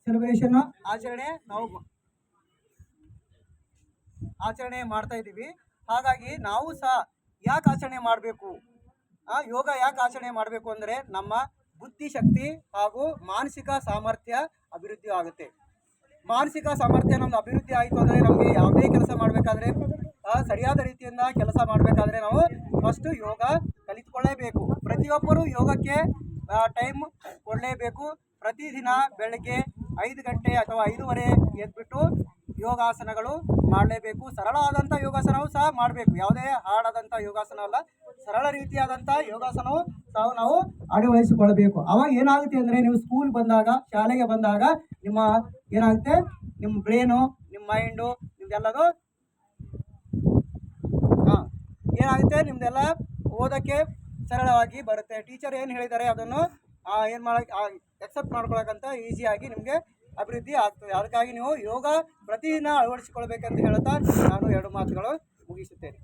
Celebration ಆಚರಣೆ ಮಾಡ್ತಾ ಇದ್ದೀವಿ. ಹಾಗಾಗಿ ನಾವು ಸಹ ಯಾಕೆ ಆಚರಣೆ ಮಾಡಬೇಕು, ಯೋಗ ಯಾಕೆ ಆಚರಣೆ ಮಾಡಬೇಕು ಅಂದರೆ ನಮ್ಮ ಬುದ್ಧಿಶಕ್ತಿ ಹಾಗೂ ಮಾನಸಿಕ ಸಾಮರ್ಥ್ಯ ಅಭಿವೃದ್ಧಿ ಆಗುತ್ತೆ. ಮಾನಸಿಕ ಸಾಮರ್ಥ್ಯ ನಮ್ದು ಅಭಿವೃದ್ಧಿ ಆಯಿತು ಅಂದರೆ ನಮಗೆ ಯಾವುದೇ ಕೆಲಸ ಮಾಡಬೇಕಾದ್ರೆ ಸರಿಯಾದ ರೀತಿಯಿಂದ ಕೆಲಸ ಮಾಡಬೇಕಾದ್ರೆ ನಾವು ಫಸ್ಟು ಯೋಗ ಕಲಿತುಕೊಳ್ಳೇಬೇಕು. ಪ್ರತಿಯೊಬ್ಬರೂ ಯೋಗಕ್ಕೆ ಟೈಮ್ ಕೊಡಲೇಬೇಕು. ಪ್ರತಿದಿನ ಬೆಳಗ್ಗೆ 5 ಗಂಟೆ ಅಥವಾ 5:30 ಎದ್ಬಿಟ್ಟು ಯೋಗಾಸನಗಳು ಮಾಡಲೇಬೇಕು. ಸರಳವಾದಂಥ ಯೋಗಾಸನವು ಸಹ ಮಾಡಬೇಕು. ಯಾವುದೇ ಹಾಳಾದಂಥ ಯೋಗಾಸನ ಅಲ್ಲ, ಸರಳ ರೀತಿಯಾದಂಥ ಯೋಗಾಸನವು ಸಹ ನಾವು ಅಳವಡಿಸಿಕೊಳ್ಳಬೇಕು. ಅವಾಗ ಏನಾಗುತ್ತೆ ಅಂದರೆ ನೀವು ಸ್ಕೂಲ್ ಬಂದಾಗ, ಶಾಲೆಗೆ ಬಂದಾಗ ನಿಮ್ಮ ಏನಾಗುತ್ತೆ, ನಿಮ್ಮ ಬ್ರೇನು, ನಿಮ್ಮ ಮೈಂಡು, ನಿಮ್ದೆಲ್ಲದು ಏನಾಗುತ್ತೆ, ನಿಮ್ದೆಲ್ಲ ಓದೋಕ್ಕೆ ಸರಳವಾಗಿ ಬರುತ್ತೆ. ಟೀಚರ್ ಏನು ಹೇಳಿದ್ದಾರೆ ಅದನ್ನು ಏನು ಮಾಡೋಕ್ಕೆ ಎಕ್ಸೆಪ್ಟ್ ಮಾಡ್ಕೊಳಕ್ಕಂತ ಈಸಿಯಾಗಿ ನಿಮಗೆ ಅಭಿವೃದ್ಧಿ ಆಗ್ತದೆ. ಅದಕ್ಕಾಗಿ ನೀವು ಯೋಗ ಪ್ರತಿದಿನ ಅಳವಡಿಸಿಕೊಳ್ಬೇಕಂತ ಹೇಳ್ತಾ ನಾನು 2 ಮಾತುಗಳು ಮುಗಿಸುತ್ತೇನೆ.